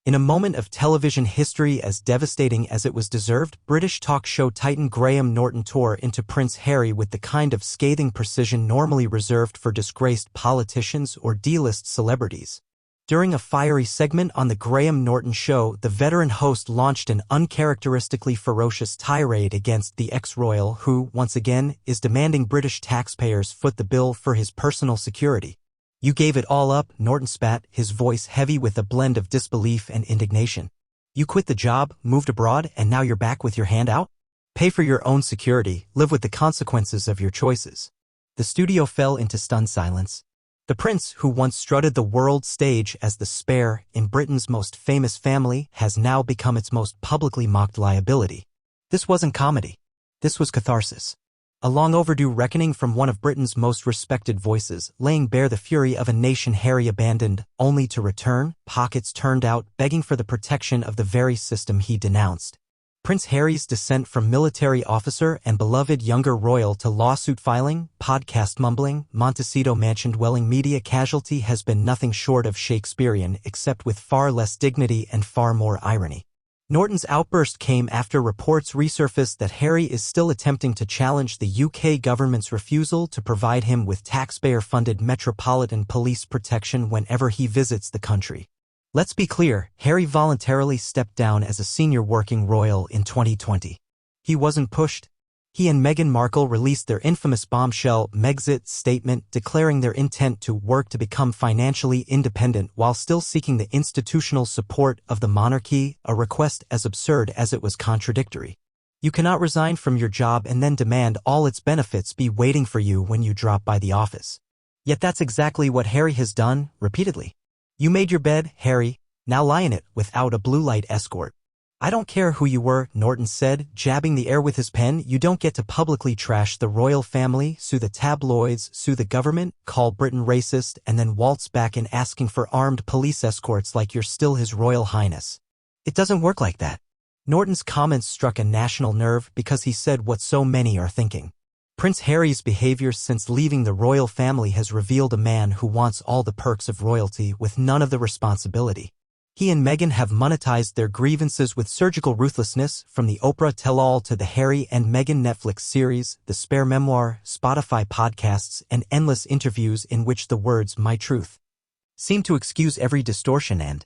In a moment of television history as devastating as it was deserved, British talk show titan Graham Norton tore into Prince Harry with the kind of scathing precision normally reserved for disgraced politicians or D-list celebrities. During a fiery segment on the Graham Norton Show, the veteran host launched an uncharacteristically ferocious tirade against the ex-royal who, once again, is demanding British taxpayers foot the bill for his personal security. "You gave it all up," Norton spat, his voice heavy with a blend of disbelief and indignation. "You quit the job, moved abroad, and now you're back with your hand out? Pay for your own security, live with the consequences of your choices." The studio fell into stunned silence. The prince, who once strutted the world stage as the spare in Britain's most famous family, has now become its most publicly mocked liability. This wasn't comedy. This was catharsis. A long-overdue reckoning from one of Britain's most respected voices, laying bare the fury of a nation Harry abandoned, only to return, pockets turned out, begging for the protection of the very system he denounced. Prince Harry's descent from military officer and beloved younger royal to lawsuit filing, podcast mumbling, Montecito mansion-dwelling media casualty has been nothing short of Shakespearean, except with far less dignity and far more irony. Norton's outburst came after reports resurfaced that Harry is still attempting to challenge the UK government's refusal to provide him with taxpayer-funded metropolitan police protection whenever he visits the country. Let's be clear, Harry voluntarily stepped down as a senior working royal in 2020. He wasn't pushed. He and Meghan Markle released their infamous bombshell Megxit statement declaring their intent to work to become financially independent while still seeking the institutional support of the monarchy, a request as absurd as it was contradictory. You cannot resign from your job and then demand all its benefits be waiting for you when you drop by the office. Yet that's exactly what Harry has done, repeatedly. "You made your bed, Harry, now lie in it without a blue light escort." "I don't care who you were," Norton said, jabbing the air with his pen. "You don't get to publicly trash the royal family, sue the tabloids, sue the government, call Britain racist, and then waltz back in asking for armed police escorts like you're still His Royal Highness. It doesn't work like that." Norton's comments struck a national nerve because he said what so many are thinking. Prince Harry's behavior since leaving the royal family has revealed a man who wants all the perks of royalty with none of the responsibility. He and Meghan have monetized their grievances with surgical ruthlessness, from the Oprah tell-all to the Harry and Meghan Netflix series, the Spare memoir, Spotify podcasts, and endless interviews in which the words "my truth" seem to excuse every distortion and,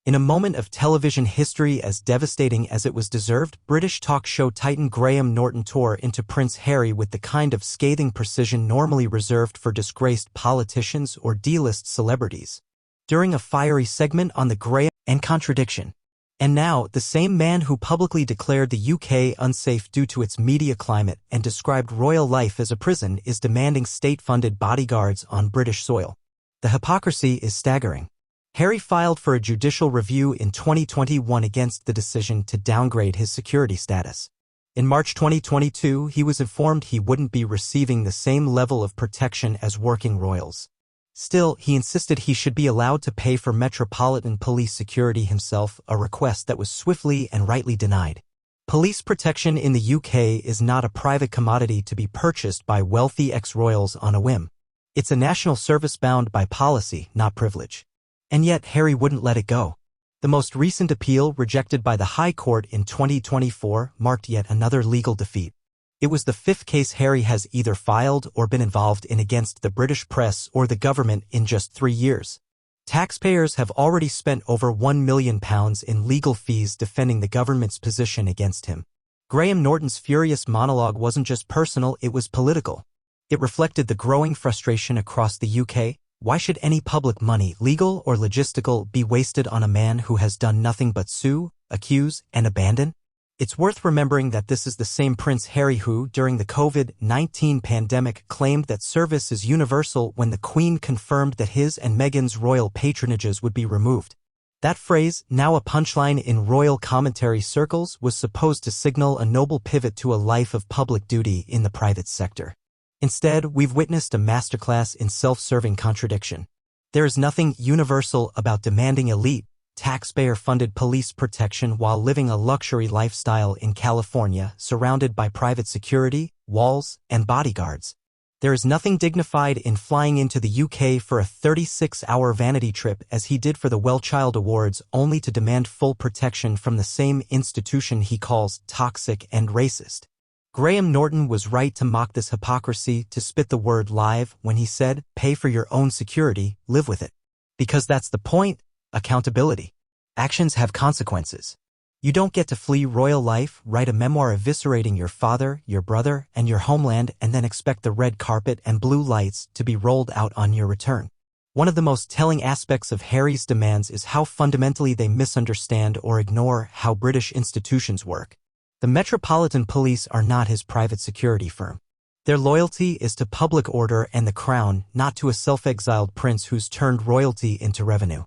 in a moment of television history as devastating as it was deserved, British talk show titan Graham Norton tore into Prince Harry with the kind of scathing precision normally reserved for disgraced politicians or D-list celebrities. During a fiery segment on the Graham and contradiction. And now, the same man who publicly declared the UK unsafe due to its media climate and described royal life as a prison is demanding state-funded bodyguards on British soil. The hypocrisy is staggering. Harry filed for a judicial review in 2021 against the decision to downgrade his security status. In March 2022, he was informed he wouldn't be receiving the same level of protection as working royals. Still, he insisted he should be allowed to pay for metropolitan police security himself, a request that was swiftly and rightly denied. Police protection in the UK is not a private commodity to be purchased by wealthy ex-royals on a whim. It's a national service bound by policy, not privilege. And yet Harry wouldn't let it go. The most recent appeal, rejected by the High Court in 2024, marked yet another legal defeat. It was the fifth case Harry has either filed or been involved in against the British press or the government in just 3 years. Taxpayers have already spent over £1 million in legal fees defending the government's position against him. Graham Norton's furious monologue wasn't just personal, it was political. It reflected the growing frustration across the UK. Why should any public money, legal or logistical, be wasted on a man who has done nothing but sue, accuse, and abandon? It's worth remembering that this is the same Prince Harry who, during the COVID-19 pandemic, claimed that service is universal when the Queen confirmed that his and Meghan's royal patronages would be removed. That phrase, now a punchline in royal commentary circles, was supposed to signal a noble pivot to a life of public duty in the private sector. Instead, we've witnessed a masterclass in self-serving contradiction. There is nothing universal about demanding elite, taxpayer-funded police protection while living a luxury lifestyle in California, surrounded by private security, walls, and bodyguards. There is nothing dignified in flying into the UK for a 36-hour vanity trip as he did for the Well-Child Awards only to demand full protection from the same institution he calls toxic and racist. Graham Norton was right to mock this hypocrisy, to spit the word live when he said, "Pay for your own security, live with it." Because that's the point: accountability. Actions have consequences. You don't get to flee royal life, write a memoir eviscerating your father, your brother, and your homeland, and then expect the red carpet and blue lights to be rolled out on your return. One of the most telling aspects of Harry's demands is how fundamentally they misunderstand or ignore how British institutions work. The Metropolitan Police are not his private security firm. Their loyalty is to public order and the crown, not to a self-exiled prince who's turned royalty into revenue.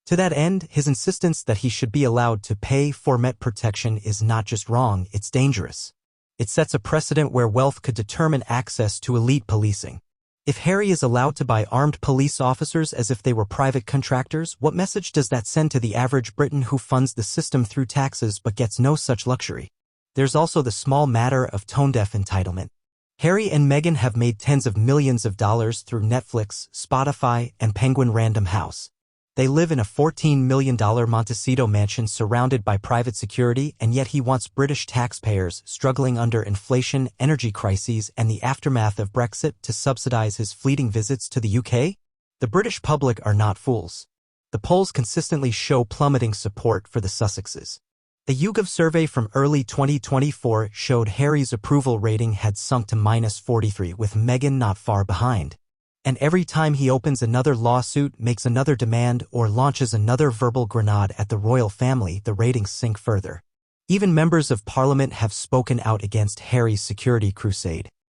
To that end, his insistence that he should be allowed to pay for Met protection is not just wrong, it's dangerous. It sets a precedent where wealth could determine access to elite policing. If Harry is allowed to buy armed police officers as if they were private contractors, what message does that send to the average Briton who funds the system through taxes but gets no such luxury? There's also the small matter of tone-deaf entitlement. Harry and Meghan have made tens of millions of dollars through Netflix, Spotify, and Penguin Random House. They live in a $14 million Montecito mansion surrounded by private security, and yet he wants British taxpayers struggling under inflation, energy crises, and the aftermath of Brexit to subsidize his fleeting visits to the UK? The British public are not fools. The polls consistently show plummeting support for the Sussexes. A YouGov survey from early 2024 showed Harry's approval rating had sunk to -43, with Meghan not far behind. And every time he opens another lawsuit, makes another demand, or launches another verbal grenade at the royal family, the ratings sink further. Even members of parliament have spoken out against Harry's security crusade.